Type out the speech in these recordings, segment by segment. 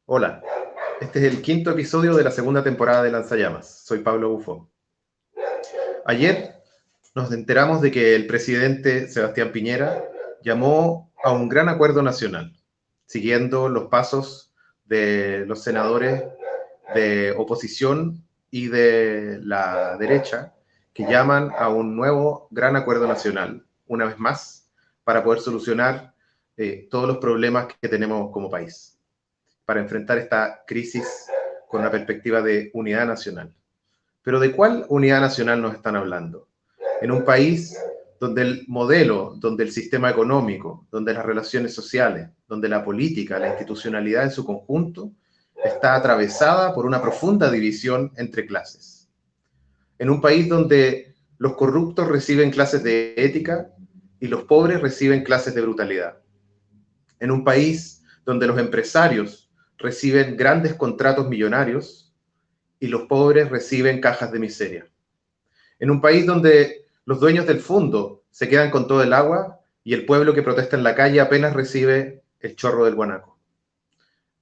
Hola, este es el quinto episodio de la segunda temporada de Lanzallamas. Soy Pablo Bufo. Ayer nos enteramos de que el presidente Sebastián Piñera llamó a un gran acuerdo nacional, siguiendo los pasos de los senadores de oposición y de la derecha, que llaman a un nuevo gran acuerdo nacional, una vez más, para poder solucionar todos los problemas que tenemos como país, para enfrentar esta crisis con una perspectiva de unidad nacional. Pero ¿de cuál unidad nacional nos están hablando? En un país donde el modelo, donde el sistema económico, donde las relaciones sociales, donde la política, la institucionalidad en su conjunto, está atravesada por una profunda división entre clases. En un país donde los corruptos reciben clases de ética y los pobres reciben clases de brutalidad. En un país donde los empresarios reciben grandes contratos millonarios y los pobres reciben cajas de miseria. En un país donde los dueños del fondo se quedan con todo el agua y el pueblo que protesta en la calle apenas recibe el chorro del guanaco.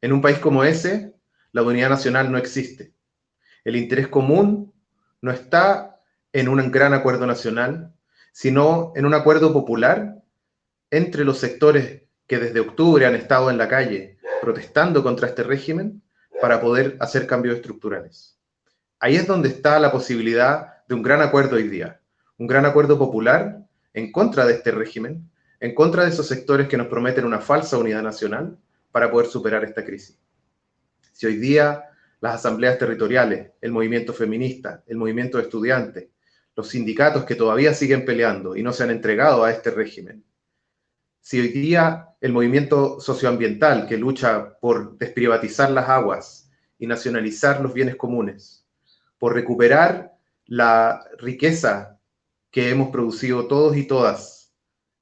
En un país como ese, la unidad nacional no existe. El interés común no está en un gran acuerdo nacional, sino en un acuerdo popular entre los sectores que desde octubre han estado en la calle protestando contra este régimen para poder hacer cambios estructurales. Ahí es donde está la posibilidad de un gran acuerdo hoy día, un gran acuerdo popular en contra de este régimen, en contra de esos sectores que nos prometen una falsa unidad nacional para poder superar esta crisis. Si hoy día las asambleas territoriales, el movimiento feminista, el movimiento de estudiantes, los sindicatos que todavía siguen peleando y no se han entregado a este régimen, si hoy día el movimiento socioambiental que lucha por desprivatizar las aguas y nacionalizar los bienes comunes, por recuperar la riqueza que hemos producido todos y todas,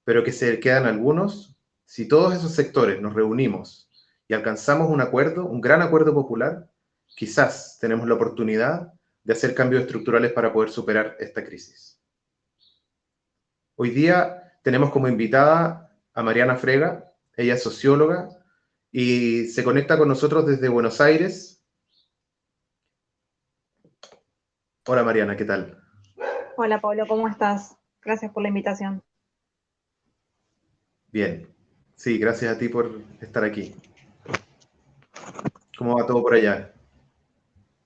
pero que se quedan algunos, si todos esos sectores nos reunimos y alcanzamos un acuerdo, un gran acuerdo popular, quizás tenemos la oportunidad de hacer cambios estructurales para poder superar esta crisis. Hoy día tenemos como invitada a Mariana Frega, ella es socióloga y se conecta con nosotros desde Buenos Aires. Hola Mariana, ¿qué tal? Hola Pablo, ¿cómo estás? Gracias por la invitación. Bien, sí, gracias a ti por estar aquí. ¿Cómo va todo por allá?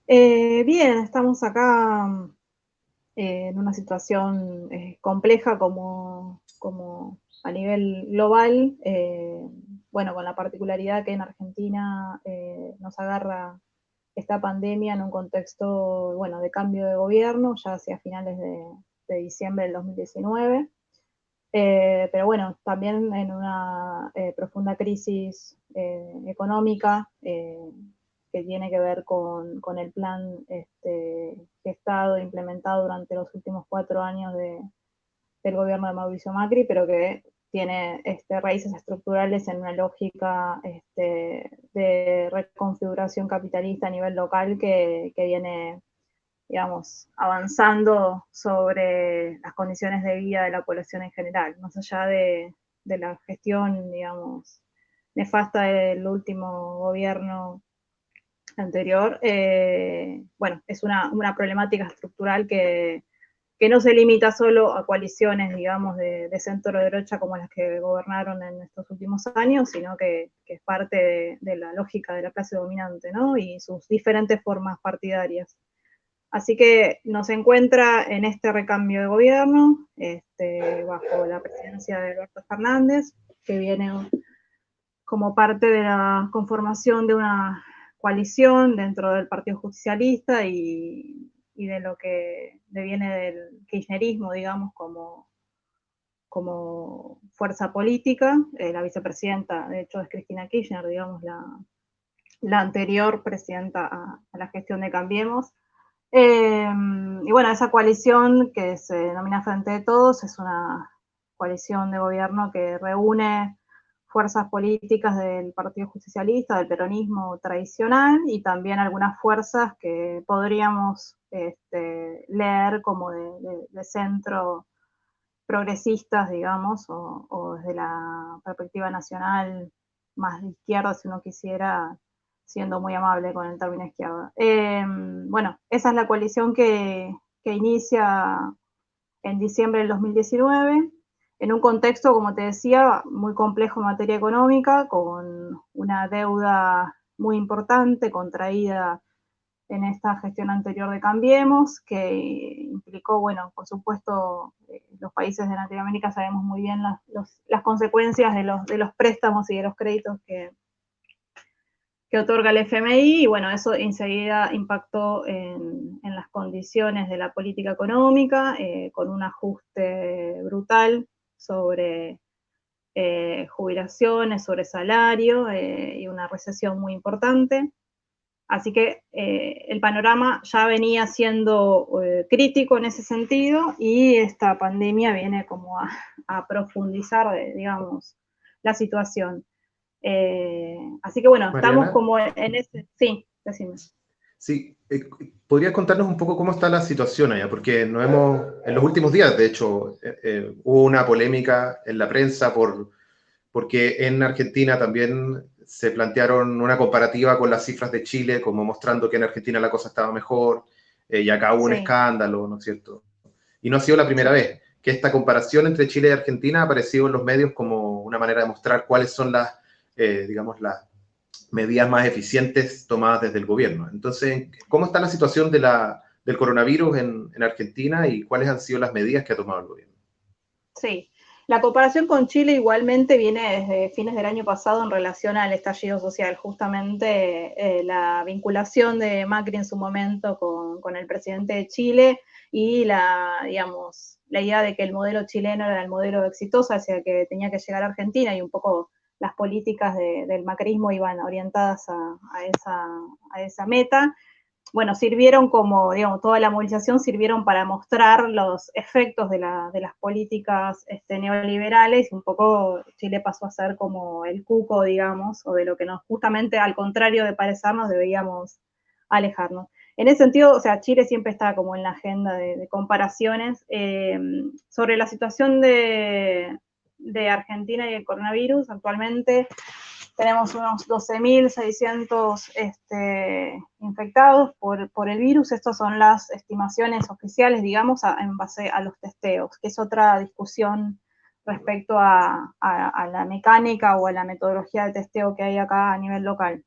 Bien, estamos acá en una situación compleja como a nivel global, bueno, con la particularidad que en Argentina nos agarra esta pandemia en un contexto, bueno, de cambio de gobierno, ya hacia finales de diciembre del 2019. Pero bueno, también en una profunda crisis económica que tiene que ver con el plan gestado e implementado durante los últimos 4 años del gobierno de Mauricio Macri, pero que tiene raíces estructurales en una lógica de reconfiguración capitalista a nivel local que viene, digamos, avanzando sobre las condiciones de vida de la población en general, más allá de la gestión, digamos, nefasta del último gobierno anterior. Bueno, es una problemática estructural que no se limita solo a coaliciones, digamos, de centro-derecha como las que gobernaron en estos últimos años, sino que es parte de la lógica de la clase dominante, ¿no? Y sus diferentes formas partidarias. Así que nos encuentra en este recambio de gobierno, bajo la presidencia de Alberto Fernández, que viene como parte de la conformación de una coalición dentro del Partido Justicialista y de lo que deviene del kirchnerismo, digamos, como fuerza política. La vicepresidenta, de hecho, es Cristina Kirchner, digamos, la anterior presidenta a la gestión de Cambiemos. Y bueno, esa coalición que se denomina Frente de Todos es una coalición de gobierno que reúne fuerzas políticas del Partido Justicialista, del peronismo tradicional y también algunas fuerzas que podríamos leer como de centro progresistas, digamos, o desde la perspectiva nacional más de izquierda, si uno quisiera, siendo muy amable con el término izquierda. Bueno, esa es la coalición que inicia en diciembre del 2019, en un contexto, como te decía, muy complejo en materia económica, con una deuda muy importante, contraída en esta gestión anterior de Cambiemos, que implicó, bueno, por supuesto, los países de Latinoamérica sabemos muy bien las consecuencias de los préstamos y de los créditos que otorga el FMI, y bueno, eso enseguida impactó en las condiciones de la política económica, con un ajuste brutal sobre jubilaciones, sobre salario, y una recesión muy importante. Así que el panorama ya venía siendo crítico en ese sentido, y esta pandemia viene como a profundizar, digamos, la situación. Así que bueno, estamos Mariana, como en ese... Sí, decime. sí, ¿podrías contarnos un poco cómo está la situación allá? Porque no hemos, en los últimos días, de hecho, hubo una polémica en la prensa porque en Argentina también se plantearon una comparativa con las cifras de Chile, como mostrando que en Argentina la cosa estaba mejor, y acá hubo un Sí, escándalo, ¿no es cierto? Y no ha sido la primera sí. vez que esta comparación entre Chile y Argentina ha aparecido en los medios como una manera de mostrar cuáles son las, digamos, las medidas más eficientes tomadas desde el gobierno. Entonces, ¿cómo está la situación del coronavirus en Argentina y cuáles han sido las medidas que ha tomado el gobierno? Sí, la comparación con Chile igualmente viene desde fines del año pasado en relación al estallido social. Justamente la vinculación de Macri en su momento con el presidente de Chile, y digamos, la idea de que el modelo chileno era el modelo exitoso hacia que tenía que llegar a Argentina, y un poco las políticas del macrismo iban orientadas a esa meta. Bueno, sirvieron como, digamos, toda la movilización sirvieron para mostrar los efectos de las políticas neoliberales, y un poco Chile pasó a ser como el cuco, digamos, o de lo que nos, justamente al contrario de parecernos, debíamos alejarnos. En ese sentido, o sea, Chile siempre está como en la agenda de comparaciones. Sobre la situación de Argentina y el coronavirus, actualmente tenemos unos 12.600 infectados por el virus. Estas son las estimaciones oficiales, digamos, en base a los testeos, que es otra discusión respecto a la mecánica o a la metodología de testeo que hay acá a nivel local.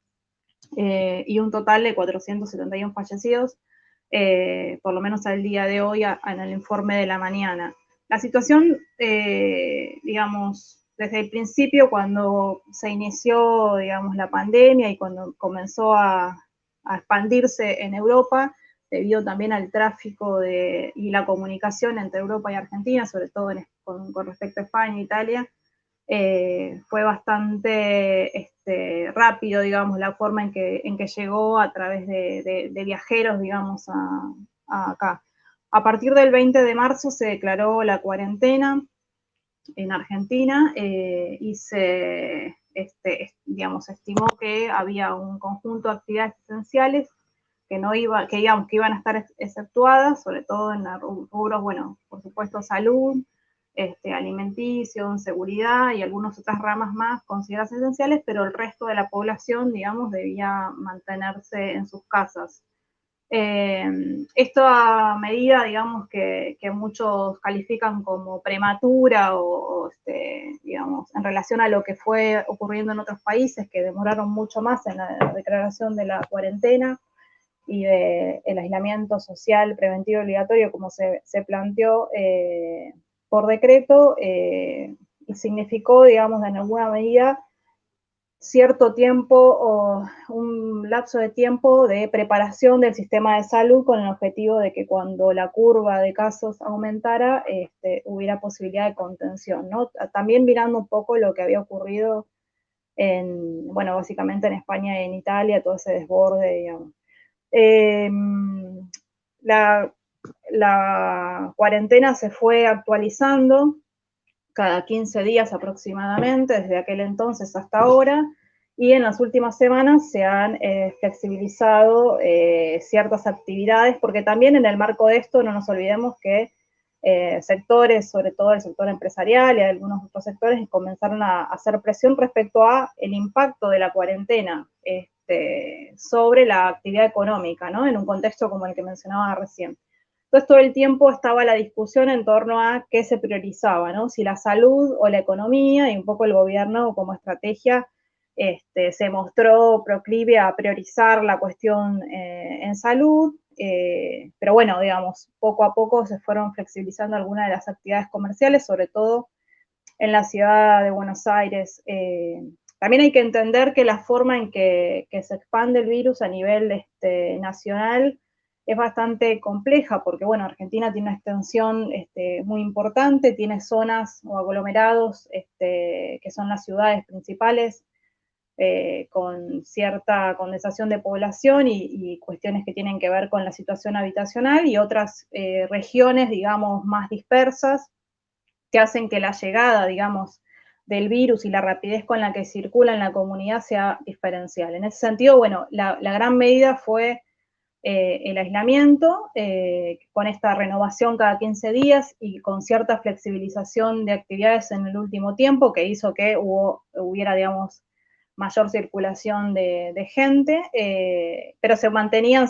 Y un total de 471 fallecidos, por lo menos al día de hoy, en el informe de la mañana. La situación, digamos, desde el principio, cuando se inició, digamos, la pandemia y cuando comenzó a expandirse en Europa, debido también al tráfico y la comunicación entre Europa y Argentina, sobre todo con respecto a España e Italia, fue bastante rápido, digamos, la forma en que llegó a través de viajeros, digamos, a acá. A partir del 20 de marzo se declaró la cuarentena en Argentina, y digamos, estimó que había un conjunto de actividades esenciales digamos, que iban a estar exceptuadas, sobre todo en rubros, bueno, por supuesto, salud, alimenticio, seguridad y algunas otras ramas más consideradas esenciales, pero el resto de la población, digamos, debía mantenerse en sus casas. Esta medida, digamos, que muchos califican como prematura, digamos, en relación a lo que fue ocurriendo en otros países que demoraron mucho más en la declaración de la cuarentena y del aislamiento social preventivo obligatorio, como se planteó por decreto, y significó, digamos, en alguna medida cierto tiempo o un lapso de tiempo de preparación del sistema de salud, con el objetivo de que cuando la curva de casos aumentara, hubiera posibilidad de contención, ¿no? También mirando un poco lo que había ocurrido bueno, básicamente en España y en Italia, todo ese desborde, digamos. Eh, la, la cuarentena se fue actualizando cada 15 días aproximadamente, desde aquel entonces hasta ahora, y en las últimas semanas se han flexibilizado ciertas actividades, porque también en el marco de esto no nos olvidemos que sectores, sobre todo el sector empresarial y algunos otros sectores, comenzaron a hacer presión respecto a el impacto de la cuarentena sobre la actividad económica, ¿no? En un contexto como el que mencionaba recién. Entonces todo el tiempo estaba la discusión en torno a qué se priorizaba, ¿no? Si la salud o la economía, y un poco el gobierno como estrategia se mostró proclive a priorizar la cuestión en salud, pero bueno, digamos, poco a poco se fueron flexibilizando algunas de las actividades comerciales, sobre todo en la ciudad de Buenos Aires. También hay que entender que la forma en que se expande el virus a nivel nacional es bastante compleja, porque bueno, Argentina tiene una extensión muy importante, tiene zonas o aglomerados que son las ciudades principales, con cierta condensación de población y cuestiones que tienen que ver con la situación habitacional, y otras regiones, digamos, más dispersas, que hacen que la llegada, digamos, del virus y la rapidez con la que circula en la comunidad sea diferencial. En ese sentido, bueno, la gran medida fue el aislamiento, con esta renovación cada 15 días y con cierta flexibilización de actividades en el último tiempo, que hizo que hubiera, digamos, mayor circulación de gente, pero se mantenían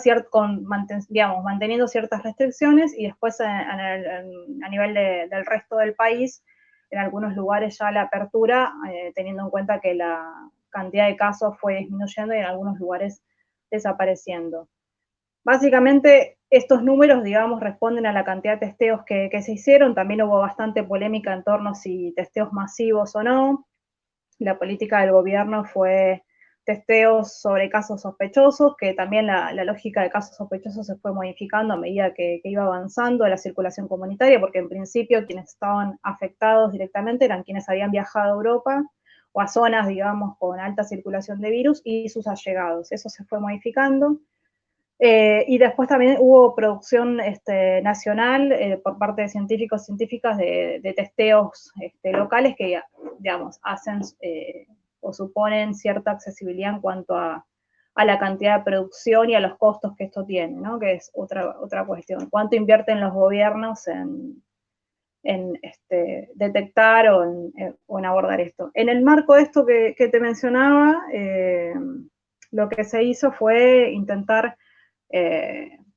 manteniendo ciertas restricciones, y después a nivel del resto del país, en algunos lugares ya la apertura, teniendo en cuenta que la cantidad de casos fue disminuyendo y en algunos lugares desapareciendo. Básicamente, estos números, digamos, responden a la cantidad de testeos que se hicieron. También hubo bastante polémica en torno a si testeos masivos o no. La política del gobierno fue testeos sobre casos sospechosos, que también la lógica de casos sospechosos se fue modificando a medida que iba avanzando la circulación comunitaria, porque en principio quienes estaban afectados directamente eran quienes habían viajado a Europa o a zonas, digamos, con alta circulación de virus, y sus allegados. Eso se fue modificando. Y después también hubo producción nacional por parte de científicos y científicas de testeos locales que, digamos, hacen o suponen cierta accesibilidad en cuanto a la cantidad de producción y a los costos que esto tiene, ¿no? Que es otra cuestión. ¿Cuánto invierten los gobiernos en detectar o en abordar esto? En el marco de esto que te mencionaba, lo que se hizo fue intentar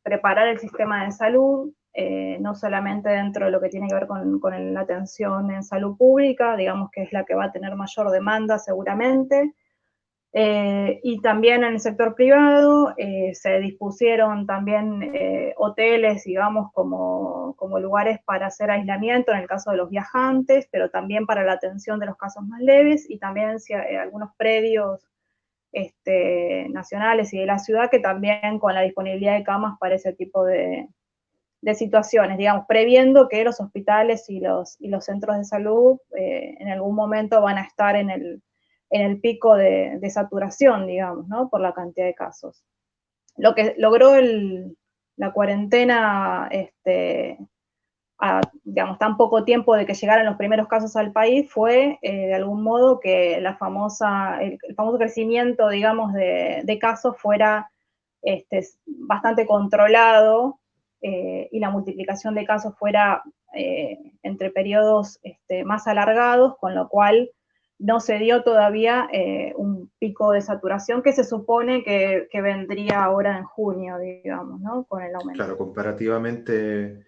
preparar el sistema de salud, no solamente dentro de lo que tiene que ver con la atención en salud pública, digamos que es la que va a tener mayor demanda seguramente, y también en el sector privado se dispusieron también hoteles, digamos, como lugares para hacer aislamiento en el caso de los viajantes, pero también para la atención de los casos más leves, y también algunos predios nacionales y de la ciudad que también con la disponibilidad de camas para ese tipo de situaciones, digamos, previendo que los hospitales y los centros de salud en algún momento van a estar en el pico de saturación, digamos, ¿no? Por la cantidad de casos. Lo que logró la cuarentena digamos, tan poco tiempo de que llegaran los primeros casos al país fue, de algún modo, que el famoso crecimiento, digamos, de casos fuera bastante controlado, y la multiplicación de casos fuera entre periodos más alargados, con lo cual no se dio todavía un pico de saturación que se supone que vendría ahora en junio, digamos, ¿no? Con el aumento. Claro, comparativamente,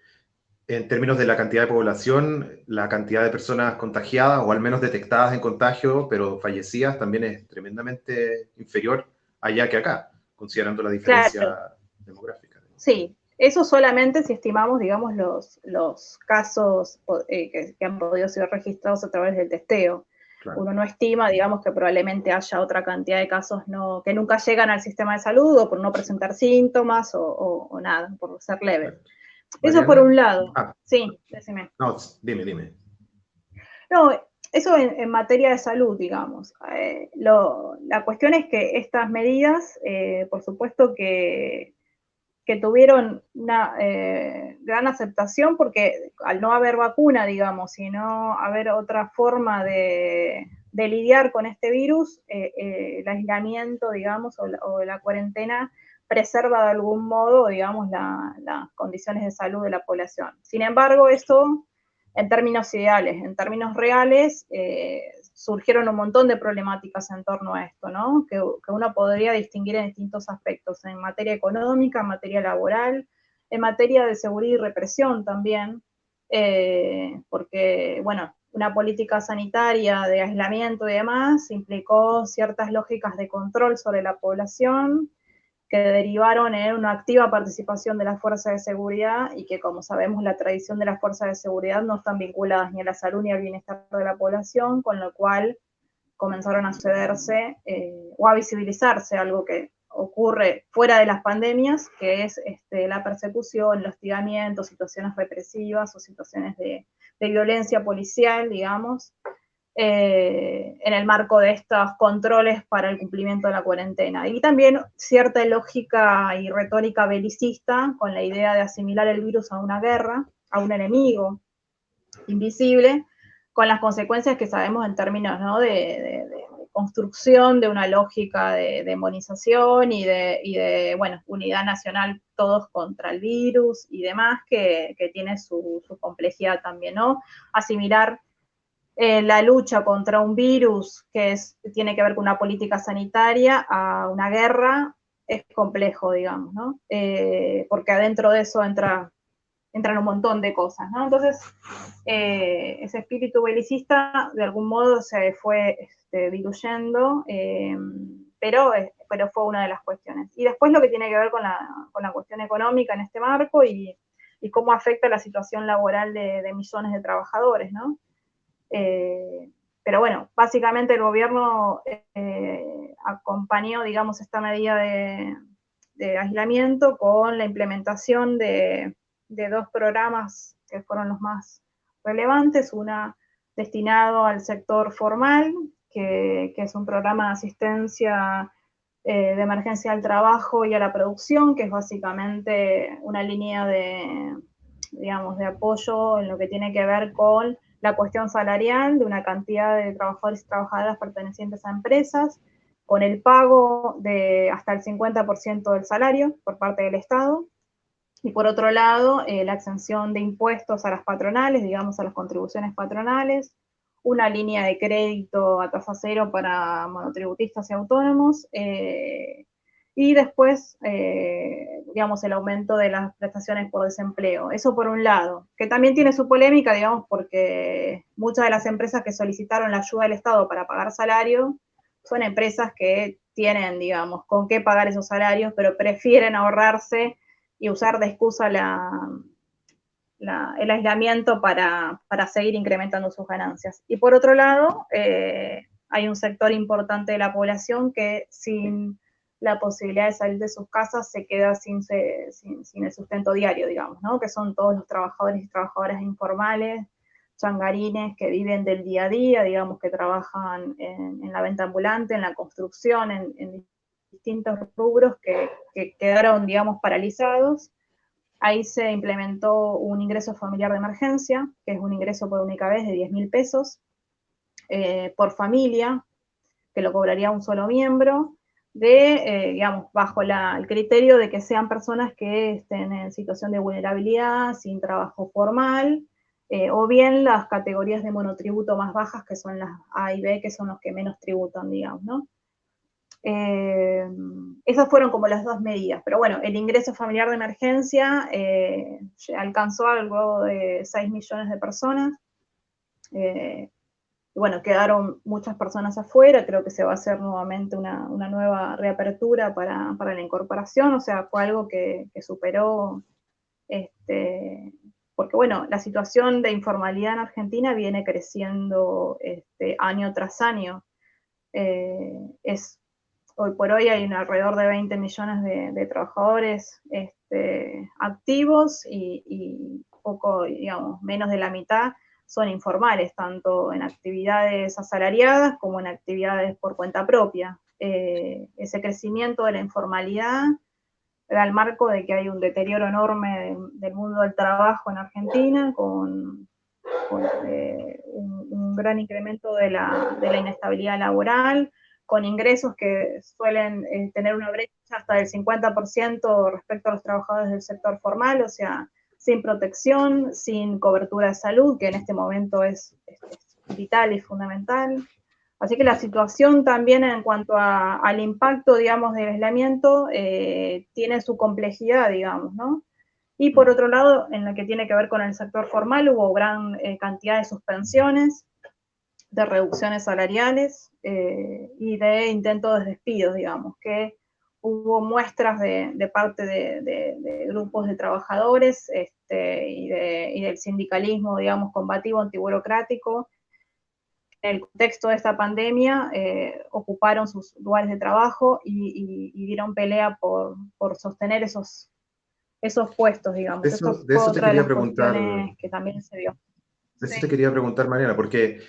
en términos de la cantidad de población, la cantidad de personas contagiadas o al menos detectadas en contagio, pero fallecidas, también es tremendamente inferior allá que acá, considerando la diferencia Claro, demográfica. sí. Eso solamente si estimamos, digamos, los casos que han podido ser registrados a través del testeo. Claro. Uno no estima, digamos, que probablemente haya otra cantidad de casos que nunca llegan al sistema de salud, o por no presentar síntomas o nada, por ser leves. Perfecto. Eso por Mariana. un lado. Sí, decime. No, dime. No, eso en materia de salud, digamos. La cuestión es que estas medidas, por supuesto que tuvieron una gran aceptación, porque al no haber vacuna, digamos, y no haber otra forma de lidiar con este virus, el aislamiento, digamos, o la cuarentena preserva de algún modo, digamos, las condiciones de salud de la población. Sin embargo, eso en términos ideales, en términos reales, surgieron un montón de problemáticas en torno a esto, ¿no? Que uno podría distinguir en distintos aspectos, en materia económica, en materia laboral, en materia de seguridad y represión también, porque, bueno, una política sanitaria de aislamiento y demás implicó ciertas lógicas de control sobre la población, que derivaron en una activa participación de las fuerzas de seguridad y que, como sabemos, la tradición de las fuerzas de seguridad no están vinculadas ni a la salud ni al bienestar de la población, con lo cual comenzaron a sucederse o a visibilizarse algo que ocurre fuera de las pandemias, que es la persecución, el hostigamiento, situaciones represivas o situaciones de violencia policial, digamos, en el marco de estos controles para el cumplimiento de la cuarentena. Y también cierta lógica y retórica belicista con la idea de asimilar el virus a una guerra, a un enemigo invisible, con las consecuencias que sabemos en términos, ¿no?, de construcción de una lógica de demonización y de bueno, unidad nacional todos contra el virus y demás, que tiene su complejidad también, ¿no? Asimilar la lucha contra un virus que tiene que ver con una política sanitaria a una guerra es complejo, digamos, ¿no? Porque adentro de eso entran un montón de cosas, ¿no? Entonces, ese espíritu belicista de algún modo se fue diluyendo, pero fue una de las cuestiones. Y después lo que tiene que ver con la cuestión económica en este marco y cómo afecta la situación laboral de millones de trabajadores, ¿no? Pero bueno, básicamente el gobierno acompañó, digamos, esta medida de aislamiento con la implementación de dos programas que fueron los más relevantes, una destinado al sector formal, que es un programa de asistencia de emergencia al trabajo y a la producción, que es básicamente una línea digamos, de apoyo en lo que tiene que ver con la cuestión salarial de una cantidad de trabajadores y trabajadoras pertenecientes a empresas, con el pago de hasta el 50% del salario por parte del Estado, y por otro lado, la exención de impuestos a las patronales, digamos, a las contribuciones patronales, una línea de crédito a tasa cero para monotributistas y autónomos, y después, digamos, el aumento de las prestaciones por desempleo. Eso por un lado, que también tiene su polémica, digamos, porque muchas de las empresas que solicitaron la ayuda del Estado para pagar salario son empresas que tienen, digamos, con qué pagar esos salarios, pero prefieren ahorrarse y usar de excusa el aislamiento para seguir incrementando sus ganancias. Y por otro lado, hay un sector importante de la población que sin la posibilidad de salir de sus casas se queda sin el sustento diario, digamos, ¿no? Que son todos los trabajadores y trabajadoras informales, changarines que viven del día a día, digamos, que trabajan en la venta ambulante, en la construcción, en distintos rubros que quedaron, digamos, paralizados. Ahí se implementó un ingreso familiar de emergencia, que es un ingreso por única vez de 10.000 pesos por familia, que lo cobraría un solo miembro, digamos, bajo el criterio de que sean personas que estén en situación de vulnerabilidad, sin trabajo formal, o bien las categorías de monotributo más bajas, que son las A y B, que son los que menos tributan, digamos, ¿no? Esas fueron como las dos medidas, pero bueno, el ingreso familiar de emergencia alcanzó algo de 6 millones de personas, y bueno, quedaron muchas personas afuera, creo que se va a hacer nuevamente una nueva reapertura para la incorporación, o sea, fue algo que superó, porque bueno, la situación de informalidad en Argentina viene creciendo año tras año, hoy por hoy hay alrededor de 20 millones de trabajadores activos y poco, digamos, menos de la mitad son informales, tanto en actividades asalariadas como en actividades por cuenta propia. Ese crecimiento de la informalidad da el marco de que hay un deterioro enorme del mundo del trabajo en Argentina, con un gran incremento de la inestabilidad laboral, con ingresos que suelen tener una brecha hasta del 50% respecto a los trabajadores del sector formal, o sea, sin protección, sin cobertura de salud, que en este momento es vital y fundamental. Así que la situación también en cuanto al impacto, digamos, del aislamiento tiene su complejidad, digamos, ¿no? Y por otro lado, en lo que tiene que ver con el sector formal, hubo gran cantidad de suspensiones, de reducciones salariales y de intentos de despidos, digamos, que hubo muestras de parte de grupos de trabajadores y del sindicalismo, digamos, combativo, antiburocrático. En el contexto de esta pandemia, ocuparon sus lugares de trabajo y dieron pelea por sostener esos puestos, digamos. Eso De fue eso te otra de quería las preguntar, cuestiones que también se vio. de eso Sí. te quería preguntar, Mariana, porque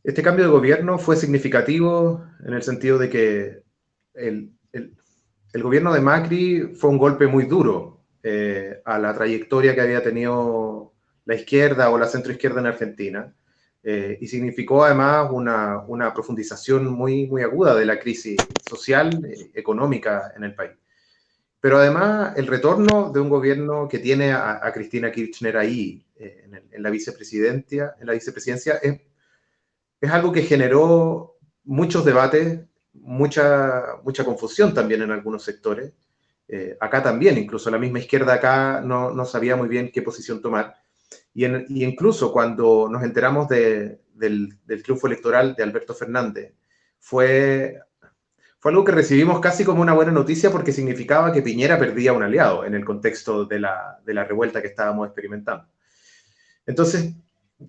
este cambio de gobierno fue significativo en el sentido de que el gobierno de Macri fue un golpe muy duro a la trayectoria que había tenido la izquierda o la centroizquierda en Argentina, y significó además una profundización muy, muy aguda de la crisis social, económica en el país. Pero además el retorno de un gobierno que tiene a Cristina Kirchner ahí en la vicepresidencia, es algo que generó muchos debates, mucha confusión también en algunos sectores. Acá también, incluso la misma izquierda acá no sabía muy bien qué posición tomar. Y incluso cuando nos enteramos del triunfo electoral de Alberto Fernández, fue algo que recibimos casi como una buena noticia porque significaba que Piñera perdía un aliado en el contexto de la revuelta que estábamos experimentando. Entonces,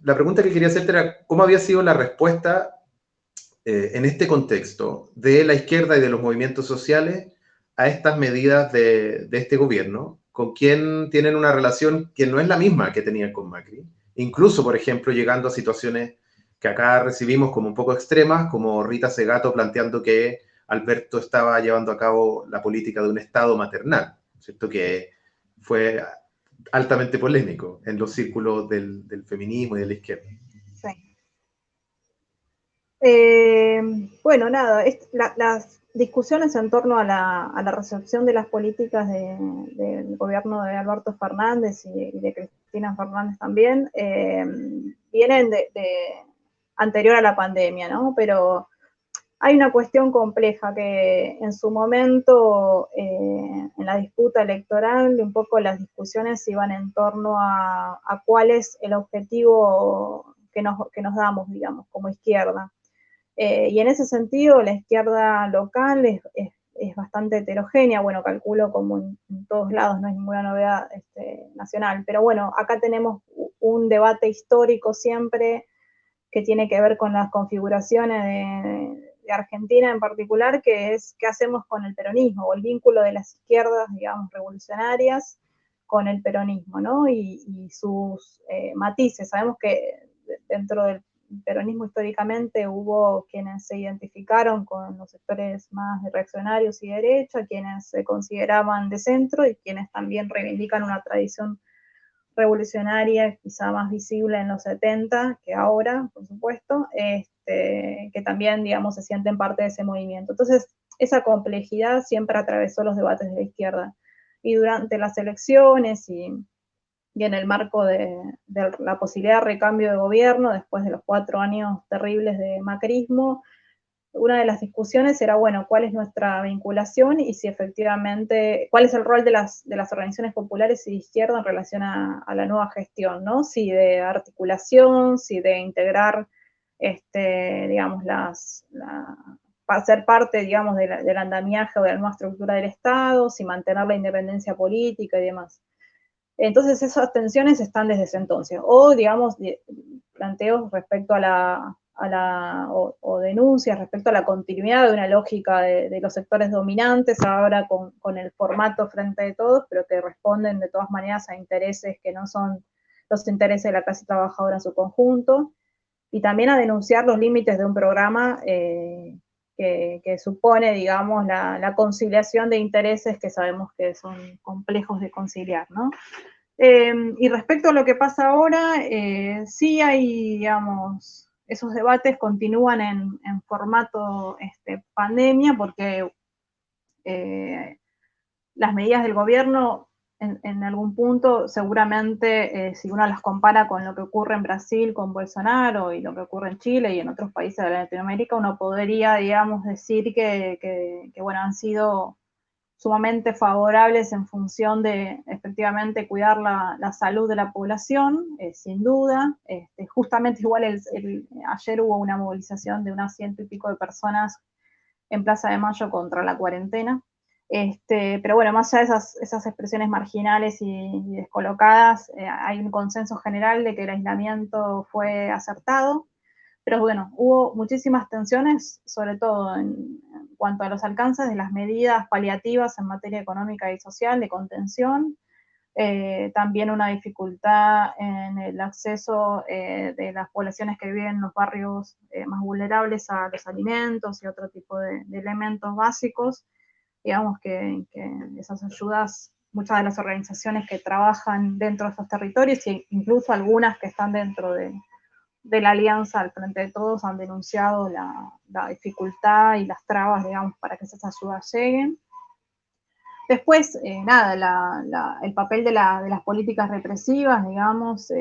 la pregunta que quería hacerte era, ¿cómo había sido la respuesta en este contexto de la izquierda y de los movimientos sociales a estas medidas de este gobierno, con quien tienen una relación que no es la misma que tenían con Macri? Incluso, por ejemplo, llegando a situaciones que acá recibimos como un poco extremas, como Rita Segato planteando que Alberto estaba llevando a cabo la política de un Estado maternal, ¿cierto? Que fue altamente polémico en los círculos del feminismo y de la izquierda. Sí. Bueno, nada, las discusiones en torno a la recepción de las políticas del gobierno de Alberto Fernández y de Cristina Fernández también vienen de anterior a la pandemia, ¿no? Pero hay una cuestión compleja que en su momento, en la disputa electoral, un poco las discusiones iban en torno a cuál es el objetivo que nos damos, digamos, como izquierda. Y en ese sentido, la izquierda local es bastante heterogénea, bueno, calculo como en todos lados, no es ninguna novedad nacional, pero bueno, acá tenemos un debate histórico siempre que tiene que ver con las configuraciones de Argentina en particular, que es qué hacemos con el peronismo, o el vínculo de las izquierdas, digamos, revolucionarias con el peronismo, ¿no? Y sus matices. Sabemos que dentro del peronismo históricamente hubo quienes se identificaron con los sectores más reaccionarios y de derecha, quienes se consideraban de centro y quienes también reivindican una tradición revolucionaria, quizá más visible en los 70 que ahora, por supuesto, que también, digamos, se sienten parte de ese movimiento. Entonces, esa complejidad siempre atravesó los debates de la izquierda. Y durante las elecciones y en el marco de la posibilidad de recambio de gobierno, después de los 4 años terribles de macrismo, una de las discusiones era, bueno, cuál es nuestra vinculación y si efectivamente, cuál es el rol de las organizaciones populares y de izquierda en relación a la nueva gestión, ¿no? Si de articulación, si de integrar, digamos, para ser parte, digamos, del andamiaje o de la nueva estructura del Estado, si mantener la independencia política y demás. Entonces esas tensiones están desde ese entonces. O, digamos, planteos respecto o denuncias respecto a la continuidad de una lógica de los sectores dominantes, ahora con el formato frente de todos, pero que responden de todas maneras a intereses que no son los intereses de la clase trabajadora en su conjunto, y también a denunciar los límites de un programa que supone, digamos, la conciliación de intereses que sabemos que son complejos de conciliar, ¿no? Y respecto a lo que pasa ahora, sí hay, digamos, esos debates continúan en formato pandemia, porque las medidas del gobierno en algún punto, seguramente, si uno las compara con lo que ocurre en Brasil con Bolsonaro y lo que ocurre en Chile y en otros países de Latinoamérica, uno podría, digamos, decir que bueno, han sido sumamente favorables en función de efectivamente cuidar la salud de la población, sin duda. Justamente igual ayer hubo una movilización de unas 100 y pico de personas en Plaza de Mayo contra la cuarentena. Pero bueno, más allá de esas expresiones marginales y descolocadas, hay un consenso general de que el aislamiento fue acertado. Pero bueno, hubo muchísimas tensiones, sobre todo en cuanto a los alcances de las medidas paliativas en materia económica y social de contención. También una dificultad en el acceso de las poblaciones que viven en los barrios más vulnerables a los alimentos y otro tipo de elementos básicos. Digamos que esas ayudas, muchas de las organizaciones que trabajan dentro de esos territorios, e incluso algunas que están dentro de la alianza al Frente de Todos, han denunciado la dificultad y las trabas, digamos, para que esas ayudas lleguen. Después, nada, el papel de las políticas represivas, digamos,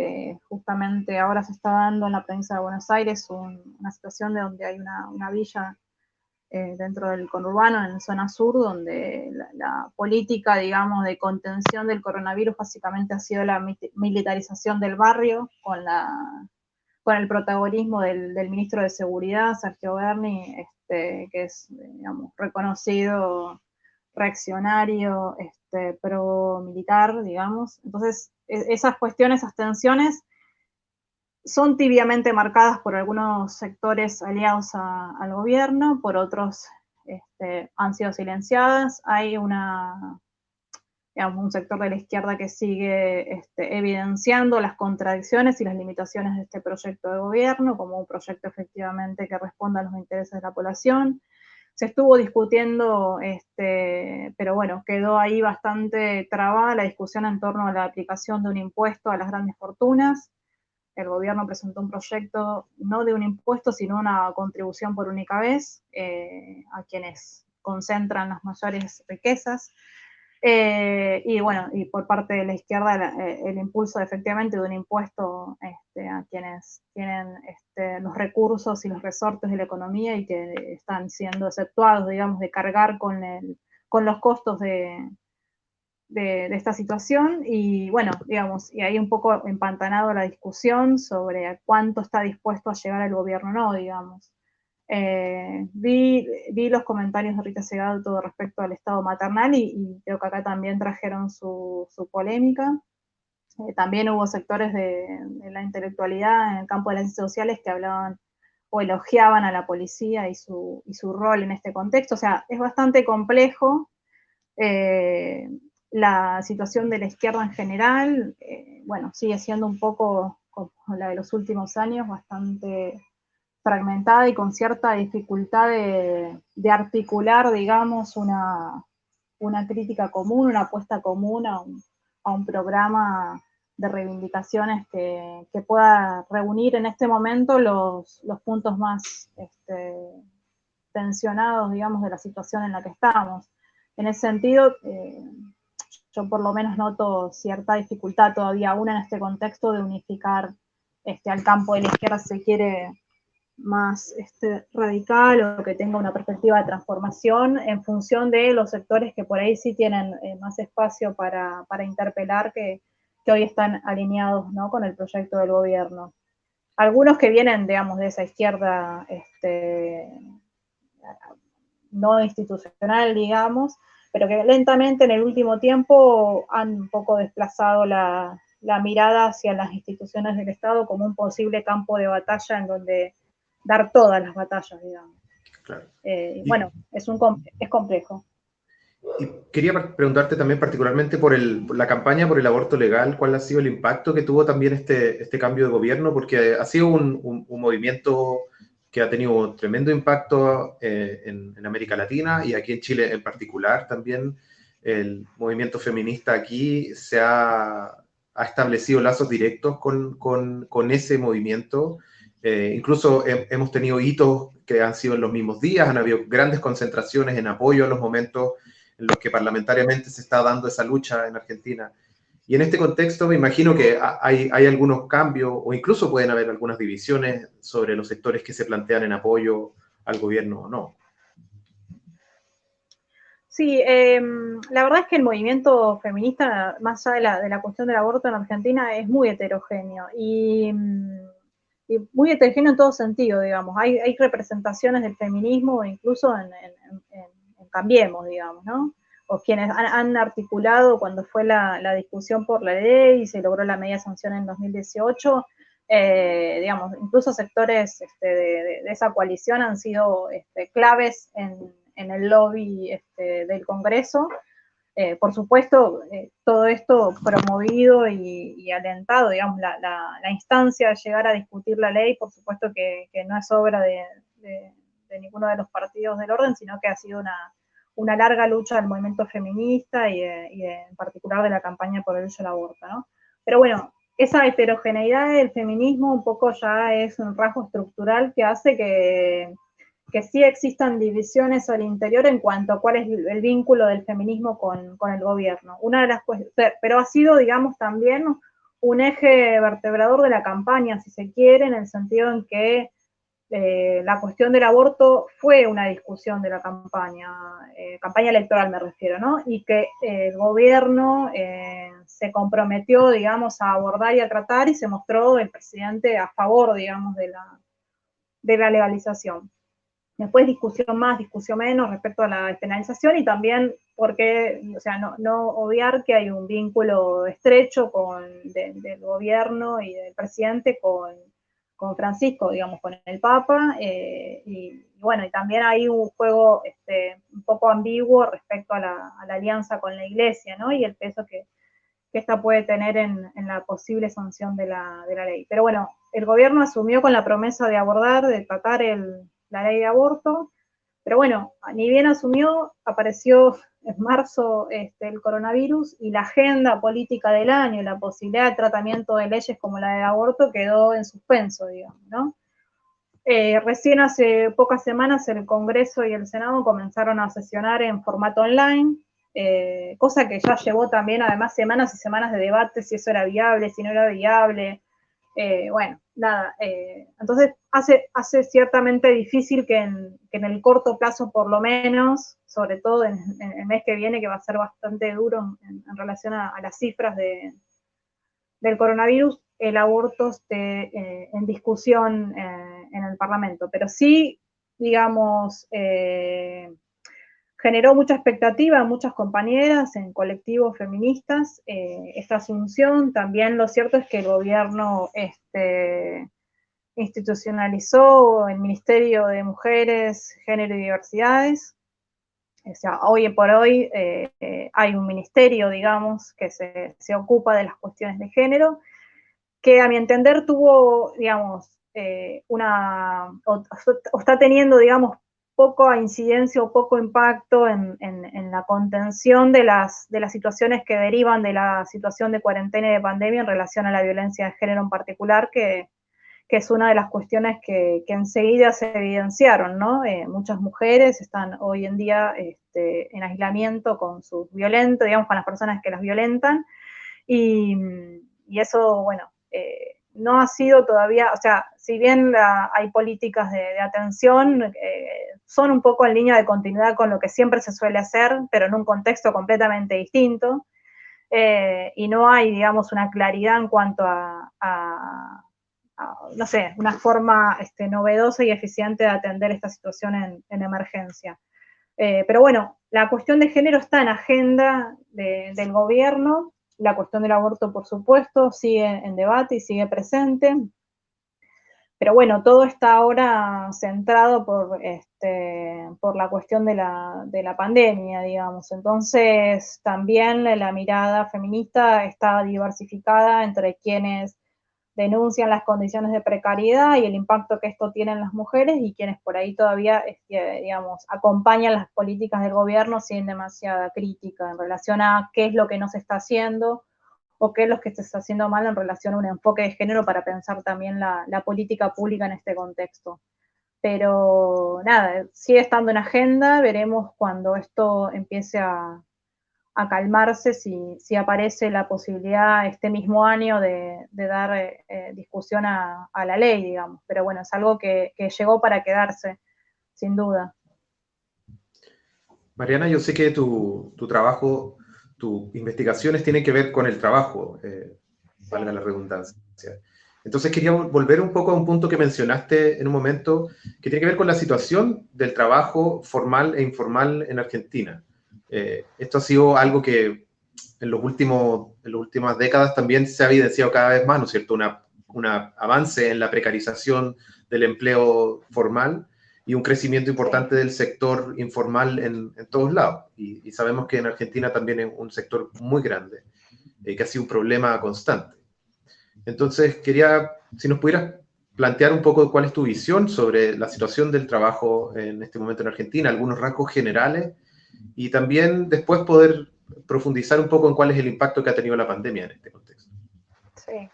justamente ahora se está dando en la provincia de Buenos Aires una situación de donde hay una villa dentro del conurbano, en la zona sur, donde la política, digamos, de contención del coronavirus básicamente ha sido la militarización del barrio, con el protagonismo del ministro de Seguridad, Sergio Berni, que es, digamos, reconocido reaccionario, pro-militar, digamos. Entonces, esas cuestiones, esas tensiones, son tibiamente marcadas por algunos sectores aliados al gobierno, por otros han sido silenciadas. Hay digamos, un sector de la izquierda que sigue evidenciando las contradicciones y las limitaciones de este proyecto de gobierno como un proyecto efectivamente que responda a los intereses de la población. Se estuvo discutiendo, pero bueno, quedó ahí bastante trabada la discusión en torno a la aplicación de un impuesto a las grandes fortunas. El gobierno presentó un proyecto no de un impuesto, sino una contribución por única vez a quienes concentran las mayores riquezas. Y bueno, y por parte de la izquierda el impulso efectivamente de un impuesto a quienes tienen los recursos y los resortes de la economía y que están siendo exceptuados, digamos, de cargar con los costos de esta situación. Y bueno, digamos, y ahí un poco empantanado la discusión sobre cuánto está dispuesto a llegar el gobierno o no, digamos. Vi los comentarios de Rita Segato respecto al estado maternal y creo que acá también trajeron su polémica. También hubo sectores de la intelectualidad en el campo de las ciencias sociales que hablaban o elogiaban a la policía y su rol en este contexto. O sea, es bastante complejo la situación de la izquierda en general. Bueno, sigue siendo un poco como la de los últimos años, bastante fragmentada y con cierta dificultad de articular, digamos, una crítica común, una apuesta común a un programa de reivindicaciones que pueda reunir en este momento los puntos más tensionados, digamos, de la situación en la que estamos. En ese sentido, yo por lo menos noto cierta dificultad todavía aún en este contexto de unificar al campo de la izquierda, si se quiere, más radical o que tenga una perspectiva de transformación en función de los sectores que por ahí sí tienen más espacio para interpelar que hoy están alineados, ¿no?, con el proyecto del gobierno. Algunos que vienen, digamos, de esa izquierda no institucional, digamos, pero que lentamente en el último tiempo han un poco desplazado la mirada hacia las instituciones del Estado como un posible campo de batalla en donde dar todas las batallas, digamos. Claro. Bueno, es complejo. Y quería preguntarte también particularmente por la campaña por el aborto legal, ¿cuál ha sido el impacto que tuvo también este cambio de gobierno? Porque ha sido un movimiento que ha tenido un tremendo impacto en América Latina y aquí en Chile en particular también. El movimiento feminista aquí ha establecido lazos directos con ese movimiento Incluso hemos tenido hitos que han sido en los mismos días, han habido grandes concentraciones en apoyo a los momentos en los que parlamentariamente se está dando esa lucha en Argentina. Y en este contexto me imagino que hay algunos cambios o incluso pueden haber algunas divisiones sobre los sectores que se plantean en apoyo al gobierno o no. Sí, la verdad es que el movimiento feminista, más allá de la cuestión del aborto en Argentina, es muy heterogéneo y muy heterogéneo en todo sentido, digamos. Hay representaciones del feminismo incluso en Cambiemos, digamos, ¿no? O quienes han articulado cuando fue la discusión por la ley y se logró la media sanción en 2018, digamos, incluso sectores de esa coalición han sido claves en el lobby del Congreso. Por supuesto, todo esto promovido y alentado, digamos, la instancia de llegar a discutir la ley, por supuesto que no es obra de ninguno de los partidos del orden, sino que ha sido una larga lucha del movimiento feminista y en particular de la campaña por el uso del aborto, ¿no? Pero bueno, esa heterogeneidad del feminismo un poco ya es un rasgo estructural que hace que sí existan divisiones al interior en cuanto a cuál es el vínculo del feminismo con el gobierno. Una de las pero ha sido, digamos, también un eje vertebrador de la campaña, si se quiere, en el sentido en que la cuestión del aborto fue una discusión de la campaña electoral me refiero, ¿no? Y que el gobierno se comprometió, digamos, a abordar y a tratar y se mostró el presidente a favor, digamos, de la legalización. Después discusión más, discusión menos respecto a la despenalización y también porque, o sea, no obviar que hay un vínculo estrecho del gobierno y del presidente con Francisco, digamos, con el Papa, y bueno, y también hay un juego un poco ambiguo respecto a la alianza con la Iglesia, ¿no? Y el peso que esta puede tener en la posible sanción de la ley. Pero bueno, el gobierno asumió con la promesa de abordar, de tratar la ley de aborto, pero bueno, ni bien asumió, apareció en marzo el coronavirus y la agenda política del año, la posibilidad de tratamiento de leyes como la de aborto quedó en suspenso, digamos, ¿no? Recién hace pocas semanas el Congreso y el Senado comenzaron a sesionar en formato online, cosa que ya llevó también además semanas y semanas de debate si eso era viable, si no era viable. Bueno, nada, entonces hace ciertamente difícil que en el corto plazo por lo menos, sobre todo en el mes que viene, que va a ser bastante duro en relación a las cifras del coronavirus, el aborto esté en discusión en el Parlamento. Pero sí, digamos, generó mucha expectativa en muchas compañeras, en colectivos feministas, esta asunción. También lo cierto es que el gobierno institucionalizó el Ministerio de Mujeres, Género y Diversidades. O sea, hoy por hoy hay un ministerio, digamos, que se ocupa de las cuestiones de género, que a mi entender tuvo, digamos, o está teniendo, digamos, poca incidencia o poco impacto en la contención de las situaciones que derivan de la situación de cuarentena y de pandemia en relación a la violencia de género en particular, que es una de las cuestiones que enseguida se evidenciaron, ¿no? Muchas mujeres están hoy en día en aislamiento con sus violentos, digamos, con las personas que las violentan, y eso, bueno, no ha sido todavía, o sea, si bien hay políticas de atención, son un poco en línea de continuidad con lo que siempre se suele hacer, pero en un contexto completamente distinto, y no hay, digamos, una claridad en cuanto a no sé, una forma novedosa y eficiente de atender esta situación en emergencia. Pero bueno, la cuestión de género está en agenda del gobierno, la cuestión del aborto, por supuesto, sigue en debate y sigue presente. Pero bueno, todo está ahora centrado por la cuestión de la pandemia, digamos. Entonces, también la mirada feminista está diversificada entre quienes denuncian las condiciones de precariedad y el impacto que esto tiene en las mujeres y quienes por ahí todavía, digamos, acompañan las políticas del gobierno sin demasiada crítica en relación a qué es lo que no se está haciendo o qué es lo que se está haciendo mal en relación a un enfoque de género para pensar también la política pública en este contexto. Pero nada, sigue estando en agenda, veremos cuando esto empiece a calmarse, si aparece la posibilidad este mismo año de dar discusión a la ley, digamos. Pero bueno, es algo que llegó para quedarse, sin duda. Mariana, yo sé que tu trabajo, tus investigaciones tienen que ver con el trabajo, Sí. valga la redundancia. Entonces quería volver un poco a un punto que mencionaste en un momento, que tiene que ver con la situación del trabajo formal e informal en Argentina. Esto ha sido algo que en las últimas décadas también se ha evidenciado cada vez más, ¿no es cierto? Un avance en la precarización del empleo formal y un crecimiento importante del sector informal en todos lados. Y sabemos que en Argentina también es un sector muy grande, que ha sido un problema constante. Entonces, quería, si nos pudieras plantear un poco cuál es tu visión sobre la situación del trabajo en este momento en Argentina, algunos rasgos generales, y también después poder profundizar un poco en cuál es el impacto que ha tenido la pandemia en este contexto. Sí.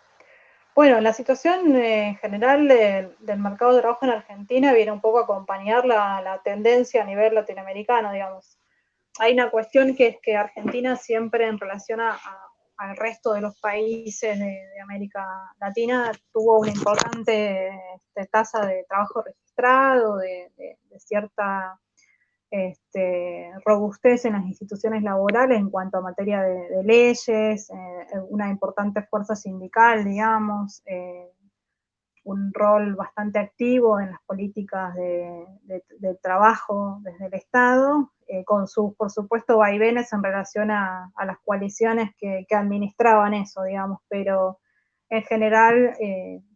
Bueno, la situación general del mercado de trabajo en Argentina viene un poco a acompañar la tendencia a nivel latinoamericano, digamos. Hay una cuestión que es que Argentina siempre en relación al resto de los países de América Latina tuvo una importante tasa de trabajo registrado, de cierta robustez en las instituciones laborales en cuanto a materia de leyes, una importante fuerza sindical, digamos, un rol bastante activo en las políticas de trabajo desde el Estado, con sus, por supuesto, vaivenes en relación a las coaliciones que administraban eso, digamos, pero en general,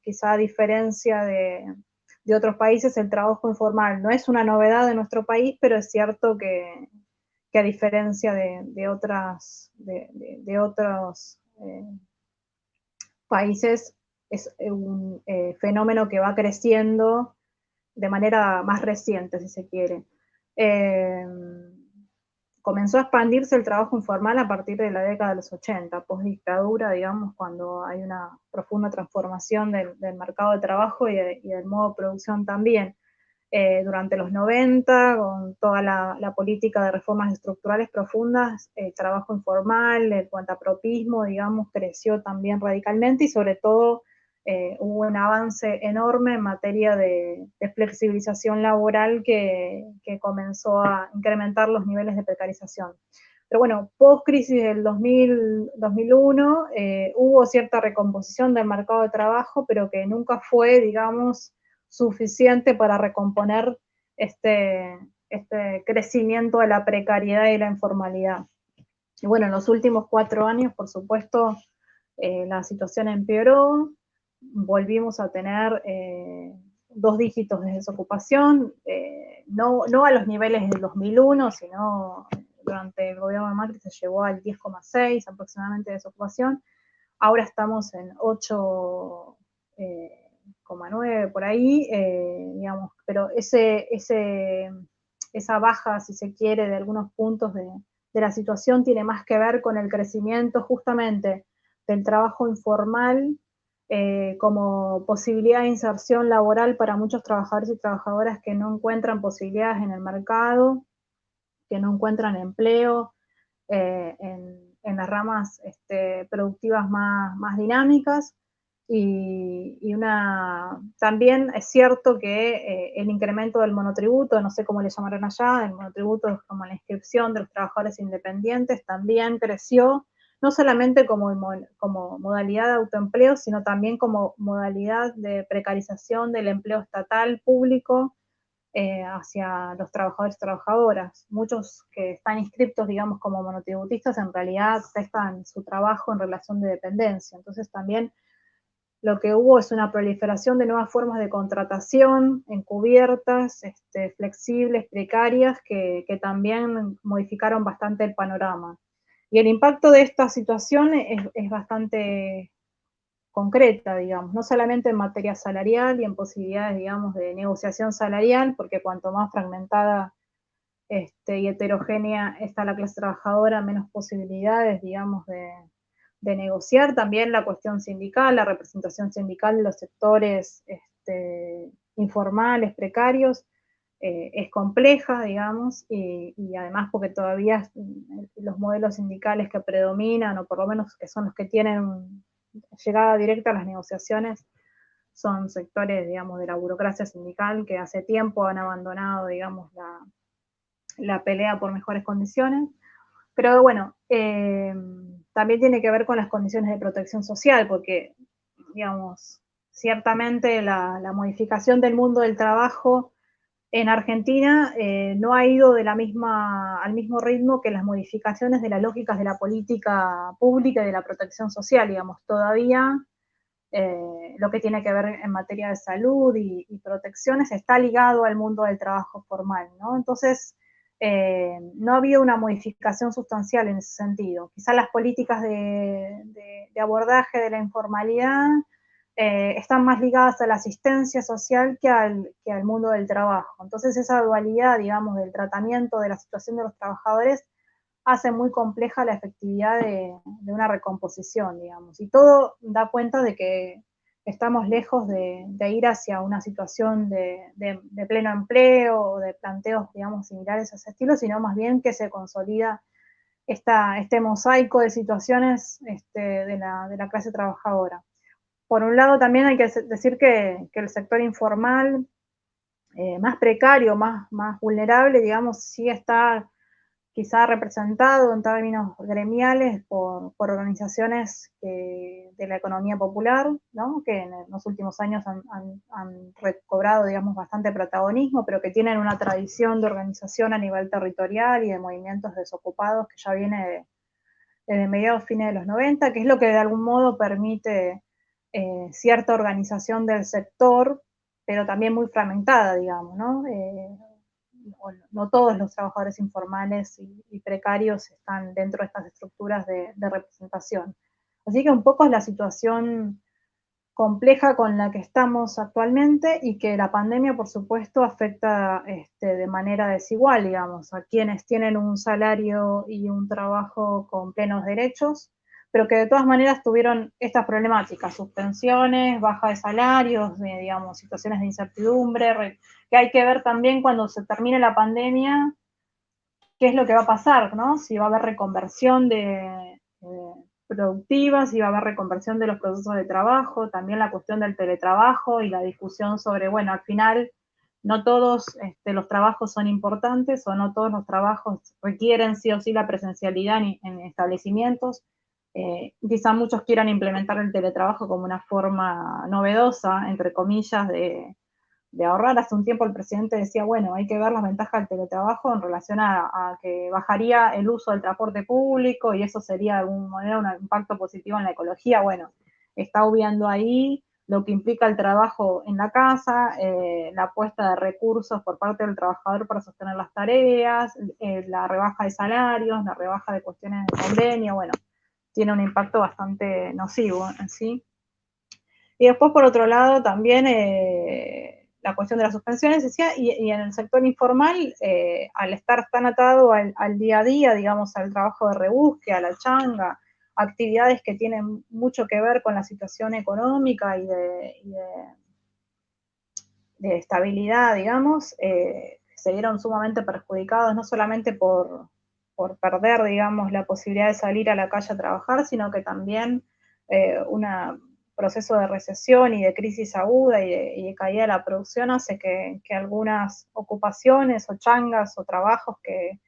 quizá a diferencia de otros países, el trabajo informal no es una novedad de nuestro país, pero es cierto que a diferencia de otros países, es un fenómeno que va creciendo de manera más reciente, si se quiere. Eh, Comenzó a expandirse el trabajo informal a partir de la década de los 80, post-dictadura, digamos, cuando hay una profunda transformación del mercado de trabajo y del modo de producción también. Durante los 90, con toda la política de reformas estructurales profundas, el trabajo informal, el cuentapropismo, digamos, creció también radicalmente y sobre todo hubo un avance enorme en materia de flexibilización laboral que comenzó a incrementar los niveles de precarización. Pero bueno, post-crisis del 2001 hubo cierta recomposición del mercado de trabajo, pero que nunca fue, digamos, suficiente para recomponer este crecimiento de la precariedad y la informalidad. Y bueno, en los últimos 4 años, por supuesto, la situación empeoró, volvimos a tener 2 dígitos de desocupación, no a los niveles del 2001, sino durante el gobierno de Macri se llegó al 10,6 aproximadamente de desocupación, ahora estamos en 8,9 por ahí, digamos, pero esa baja, si se quiere, de algunos puntos de la situación tiene más que ver con el crecimiento justamente del trabajo informal como posibilidad de inserción laboral para muchos trabajadores y trabajadoras que no encuentran posibilidades en el mercado, que no encuentran empleo en las ramas productivas más dinámicas. También es cierto que el incremento del monotributo, no sé cómo le llamarán allá, el monotributo es como la inscripción de los trabajadores independientes, también creció, no solamente como modalidad de autoempleo, sino también como modalidad de precarización del empleo estatal público hacia los trabajadores y trabajadoras. Muchos que están inscriptos, digamos, como monotributistas, en realidad prestan su trabajo en relación de dependencia. Entonces también lo que hubo es una proliferación de nuevas formas de contratación encubiertas, flexibles, precarias, que también modificaron bastante el panorama. Y el impacto de esta situación es bastante concreta, digamos, no solamente en materia salarial y en posibilidades, digamos, de negociación salarial, porque cuanto más fragmentada y heterogénea está la clase trabajadora, menos posibilidades, digamos, negociar también la cuestión sindical, la representación sindical de los sectores informales, precarios, es compleja, digamos, y además porque todavía los modelos sindicales que predominan, o por lo menos que son los que tienen llegada directa a las negociaciones, son sectores, digamos, de la burocracia sindical que hace tiempo han abandonado, digamos, la pelea por mejores condiciones. Pero bueno, también tiene que ver con las condiciones de protección social, porque, digamos, ciertamente la modificación del mundo del trabajo en Argentina no ha ido al mismo ritmo que las modificaciones de las lógicas de la política pública y de la protección social, digamos, todavía lo que tiene que ver en materia de salud y protecciones está ligado al mundo del trabajo formal, ¿no? Entonces, no ha habido una modificación sustancial en ese sentido. Quizás las políticas de abordaje de la informalidad están más ligadas a la asistencia social que al mundo del trabajo. Entonces, esa dualidad, digamos, del tratamiento de la situación de los trabajadores hace muy compleja la efectividad de una recomposición, digamos. Y todo da cuenta de que estamos lejos de ir hacia una situación de pleno empleo o de planteos, digamos, similares a ese estilo, sino más bien que se consolida este mosaico de situaciones de la clase trabajadora. Por un lado, también hay que decir que el sector informal, más precario, más vulnerable, digamos, sí está quizá representado en términos gremiales por organizaciones de la economía popular, ¿no? Que en los últimos años han recobrado, digamos, bastante protagonismo, pero que tienen una tradición de organización a nivel territorial y de movimientos desocupados que ya viene desde mediados fines de los 90, que es lo que de algún modo permite cierta organización del sector, pero también muy fragmentada, digamos, ¿no? No todos los trabajadores informales y precarios están dentro de estas estructuras de representación. Así que un poco es la situación compleja con la que estamos actualmente y que la pandemia, por supuesto, afecta de manera desigual, digamos, a quienes tienen un salario y un trabajo con plenos derechos, pero que de todas maneras tuvieron estas problemáticas, suspensiones, baja de salarios, digamos, situaciones de incertidumbre, que hay que ver también cuando se termine la pandemia, qué es lo que va a pasar, ¿no? Si va a haber reconversión productiva, si va a haber reconversión de los procesos de trabajo, también la cuestión del teletrabajo y la discusión sobre, bueno, al final no todos los trabajos son importantes o no todos los trabajos requieren sí o sí la presencialidad en establecimientos. Quizá muchos quieran implementar el teletrabajo como una forma novedosa, entre comillas, de ahorrar. Hace un tiempo el presidente decía, bueno, hay que ver las ventajas del teletrabajo en relación a que bajaría el uso del transporte público y eso sería de alguna manera un impacto positivo en la ecología. Bueno, está obviando ahí lo que implica el trabajo en la casa, la apuesta de recursos por parte del trabajador para sostener las tareas, la rebaja de salarios, la rebaja de cuestiones de convenio, bueno, tiene un impacto bastante nocivo en sí. Y después, por otro lado, también la cuestión de las suspensiones, decía, y en el sector informal, al estar tan atado al día a día, digamos, al trabajo de rebusque, a la changa, actividades que tienen mucho que ver con la situación económica y de estabilidad, digamos, se vieron sumamente perjudicados, no solamente por perder, digamos, la posibilidad de salir a la calle a trabajar, sino que también un proceso de recesión y de crisis aguda y de caída de la producción hace que algunas ocupaciones o changas o trabajos que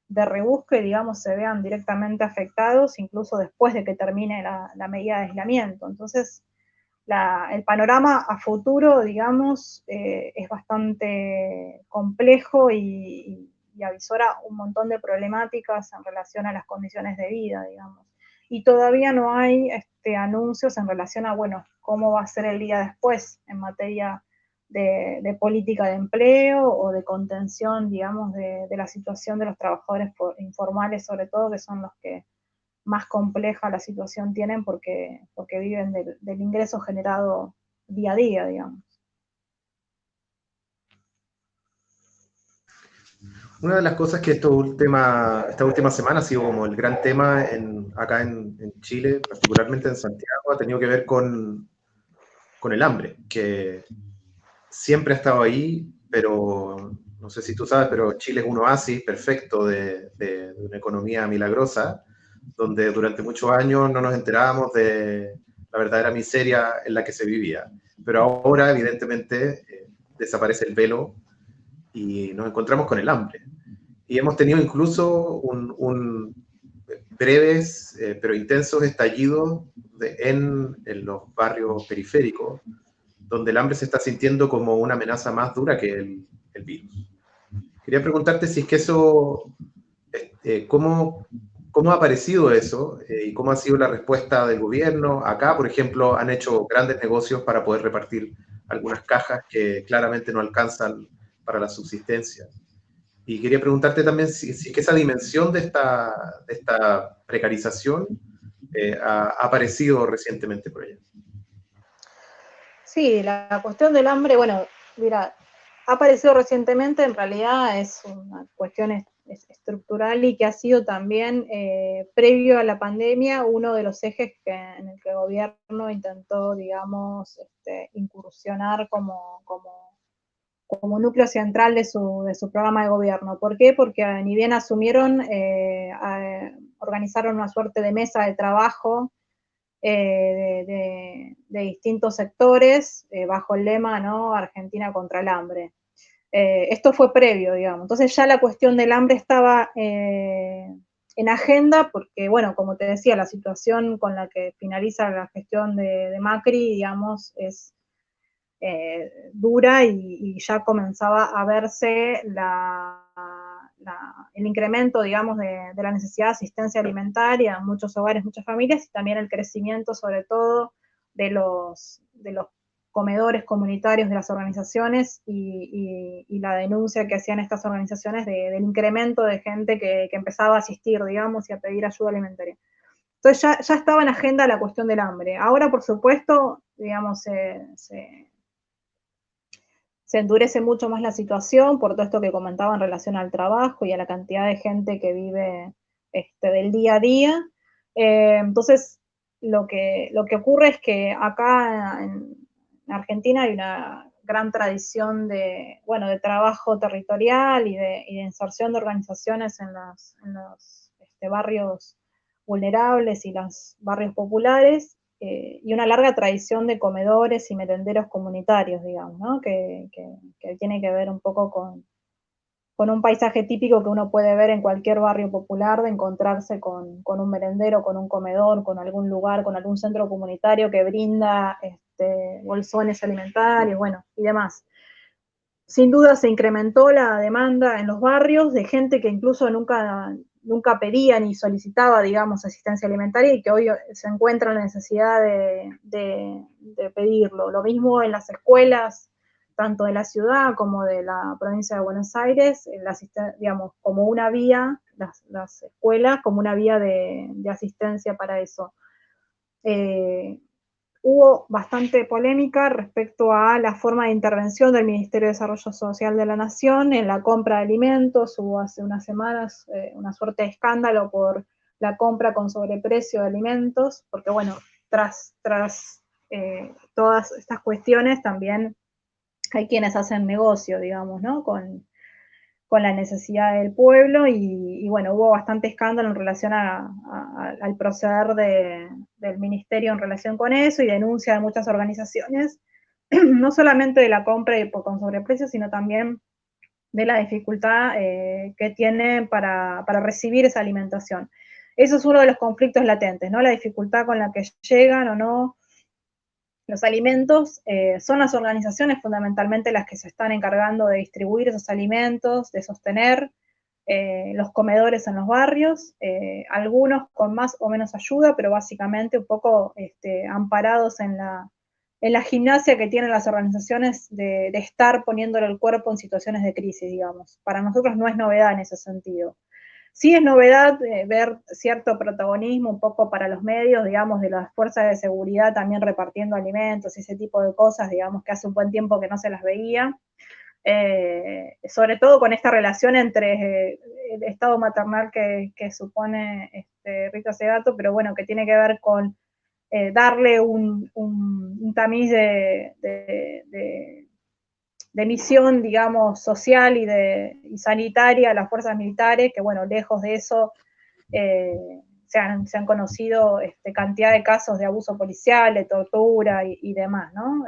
de rebusque, digamos, se vean directamente afectados, incluso después de que termine la medida de aislamiento. Entonces, el panorama a futuro, digamos, es bastante complejo y avisora un montón de problemáticas en relación a las condiciones de vida, digamos. Y todavía no hay anuncios en relación a, bueno, cómo va a ser el día después en materia de política de empleo o de contención, digamos, de la situación de los trabajadores informales, sobre todo, que son los que más compleja la situación tienen porque viven del ingreso generado día a día, digamos. Una de las cosas que esta última semana ha sido como el gran tema acá en Chile, particularmente en Santiago, ha tenido que ver con el hambre, que siempre ha estado ahí, pero no sé si tú sabes, pero Chile es un oasis perfecto de una economía milagrosa, donde durante muchos años no nos enterábamos de la verdadera miseria en la que se vivía. Pero ahora, evidentemente, desaparece el velo y nos encontramos con el hambre. Y hemos tenido incluso breves pero intensos estallidos en los barrios periféricos, donde el hambre se está sintiendo como una amenaza más dura que el virus. Quería preguntarte si es que eso, ¿cómo ha aparecido eso y cómo ha sido la respuesta del gobierno? Acá, por ejemplo, han hecho grandes negocios para poder repartir algunas cajas que claramente no alcanzan para la subsistencia. Y quería preguntarte también si es que esa dimensión de esta precarización ha aparecido recientemente por allá. Sí, la cuestión del hambre, bueno, mira, ha aparecido recientemente, en realidad es una cuestión estructural y que ha sido también previo a la pandemia uno de los ejes en el que el gobierno intentó, digamos, incursionar como núcleo central de su programa de gobierno. ¿Por qué? Porque ni bien asumieron, organizaron una suerte de mesa de trabajo de distintos sectores bajo el lema, ¿no? Argentina contra el hambre. Esto fue previo, digamos. Entonces ya la cuestión del hambre estaba en agenda porque, bueno, como te decía, la situación con la que finaliza la gestión de Macri, digamos, es dura y ya comenzaba a verse el incremento, digamos, de la necesidad de asistencia alimentaria en muchos hogares, muchas familias, y también el crecimiento, sobre todo, de los comedores comunitarios de las organizaciones y la denuncia que hacían estas organizaciones del incremento de gente que empezaba a asistir, digamos, y a pedir ayuda alimentaria. Entonces ya estaba en agenda la cuestión del hambre. Ahora, por supuesto, digamos, se endurece mucho más la situación por todo esto que comentaba en relación al trabajo y a la cantidad de gente que vive del día a día. Entonces, lo que ocurre es que acá en Argentina hay una gran tradición bueno, de trabajo territorial y de inserción de organizaciones en los barrios vulnerables y los barrios populares, y una larga tradición de comedores y merenderos comunitarios, digamos, ¿no? Que tiene que ver un poco con un paisaje típico que uno puede ver en cualquier barrio popular, de encontrarse con un merendero, con un comedor, con algún lugar, con algún centro comunitario que brinda bolsones alimentarios, bueno, y demás. Sin duda se incrementó la demanda en los barrios de gente que incluso nunca pedía ni solicitaba, digamos, asistencia alimentaria y que hoy se encuentra en la necesidad de pedirlo. Lo mismo en las escuelas, tanto de la ciudad como de la provincia de Buenos Aires, digamos, como una vía, las escuelas como una vía de asistencia para eso. Hubo bastante polémica respecto a la forma de intervención del Ministerio de Desarrollo Social de la Nación en la compra de alimentos. Hubo hace unas semanas una suerte de escándalo por la compra con sobreprecio de alimentos, porque bueno, tras todas estas cuestiones también hay quienes hacen negocio, digamos, ¿no? Con la necesidad del pueblo y bueno, hubo bastante escándalo en relación al proceder del ministerio en relación con eso y denuncia de muchas organizaciones, no solamente de la compra con sobreprecio, sino también de la dificultad que tienen para recibir esa alimentación. Eso es uno de los conflictos latentes, ¿no? La dificultad con la que llegan o no los alimentos. Son las organizaciones fundamentalmente las que se están encargando de distribuir esos alimentos, de sostener los comedores en los barrios, algunos con más o menos ayuda, pero básicamente un poco amparados en la gimnasia que tienen las organizaciones de estar poniéndole el cuerpo en situaciones de crisis, digamos. Para nosotros no es novedad en ese sentido. Sí es novedad ver cierto protagonismo un poco para los medios, digamos, de las fuerzas de seguridad también repartiendo alimentos y ese tipo de cosas, digamos, que hace un buen tiempo que no se las veía. sobre todo con esta relación entre el estado maternal que supone Rita Segato, pero bueno, que tiene que ver con darle un tamiz de misión, digamos, social y sanitaria a las fuerzas militares, que bueno, lejos de eso se han conocido cantidad de casos de abuso policial, de tortura y demás, ¿no?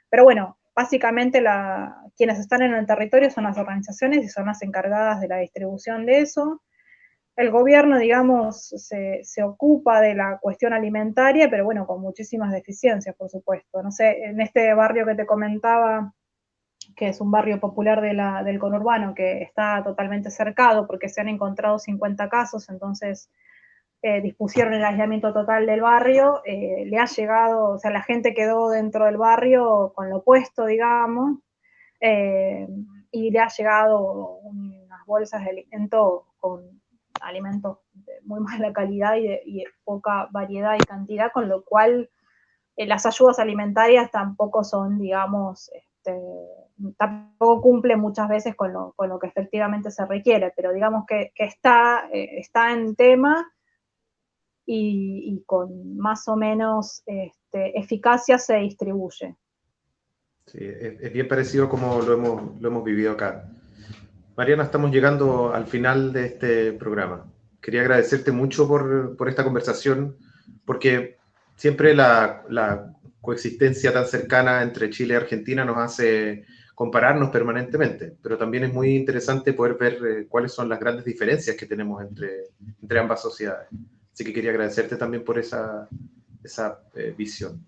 Pero bueno, básicamente quienes están en el territorio son las organizaciones y son las encargadas de la distribución de eso. El gobierno, digamos, se ocupa de la cuestión alimentaria, pero bueno, con muchísimas deficiencias, por supuesto. No sé, en este barrio que te comentaba, que es un barrio popular del conurbano, que está totalmente cercado porque se han encontrado 50 casos, entonces dispusieron el aislamiento total del barrio, le ha llegado, o sea, la gente quedó dentro del barrio con lo opuesto, digamos, y le ha llegado unas bolsas de alimento con alimentos de muy mala calidad y de poca variedad y cantidad, con lo cual las ayudas alimentarias tampoco son, digamos, tampoco cumplen muchas veces con lo que efectivamente se requiere, pero digamos que está en tema y con más o menos eficacia se distribuye. Sí, es bien parecido como lo hemos vivido acá. Mariana, estamos llegando al final de este programa. Quería agradecerte mucho por esta conversación, porque siempre la coexistencia tan cercana entre Chile y Argentina nos hace compararnos permanentemente, pero también es muy interesante poder ver cuáles son las grandes diferencias que tenemos entre ambas sociedades. Así que quería agradecerte también por esa visión.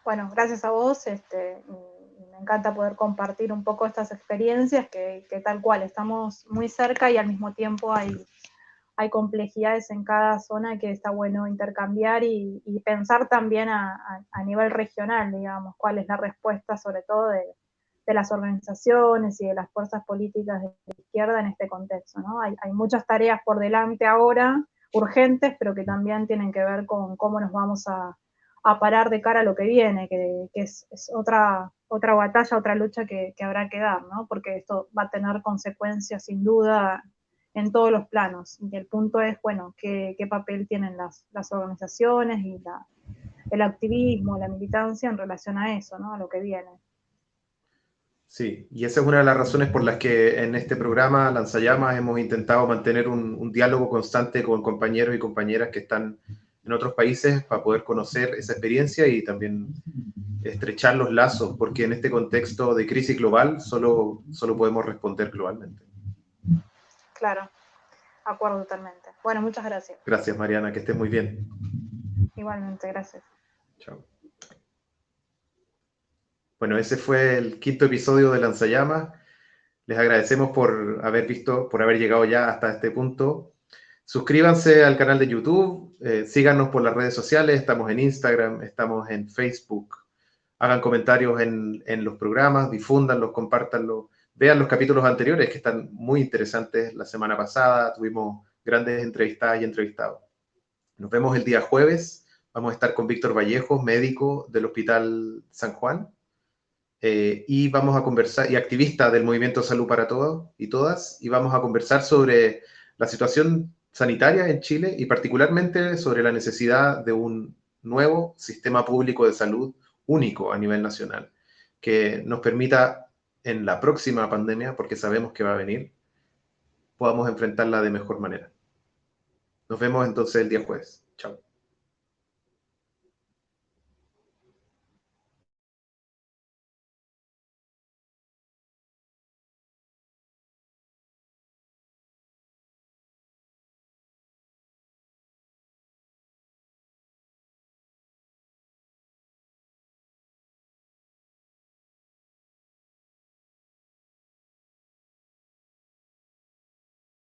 Bueno, gracias a vos. Me encanta poder compartir un poco estas experiencias que tal cual estamos muy cerca y al mismo tiempo hay complejidades en cada zona que está bueno intercambiar y pensar también a nivel regional, digamos, cuál es la respuesta sobre todo de las organizaciones y de las fuerzas políticas de la izquierda en este contexto, ¿no? Hay muchas tareas por delante ahora, urgentes, pero que también tienen que ver con cómo nos vamos a parar de cara a lo que viene, que es otra batalla, otra lucha que habrá que dar, ¿no? Porque esto va a tener consecuencias sin duda en todos los planos. Y el punto es, bueno, qué papel tienen las organizaciones y el activismo, la militancia en relación a eso, ¿no? A lo que viene. Sí, y esa es una de las razones por las que en este programa Lanzallamas hemos intentado mantener un diálogo constante con compañeros y compañeras que están en otros países para poder conocer esa experiencia y también estrechar los lazos, porque en este contexto de crisis global solo podemos responder globalmente. Claro, acuerdo totalmente. Bueno, muchas gracias. Gracias, Mariana, que estés muy bien. Igualmente, gracias. Chao. Bueno, ese fue el quinto episodio de Lanzallamas. Les agradecemos por haber visto, por haber llegado ya hasta este punto. Suscríbanse al canal de YouTube, síganos por las redes sociales, estamos en Instagram, estamos en Facebook. Hagan comentarios en los programas, difúndanlos, compártanlos. Vean los capítulos anteriores que están muy interesantes. La semana pasada tuvimos grandes entrevistadas y entrevistados. Nos vemos el día jueves. Vamos a estar con Víctor Vallejos, médico del Hospital San Juan. Y vamos a conversar, y activista del Movimiento Salud para Todos y Todas, y vamos a conversar sobre la situación sanitaria en Chile y particularmente sobre la necesidad de un nuevo sistema público de salud único a nivel nacional, que nos permita en la próxima pandemia, porque sabemos que va a venir, podamos enfrentarla de mejor manera. Nos vemos entonces el día jueves. Chao.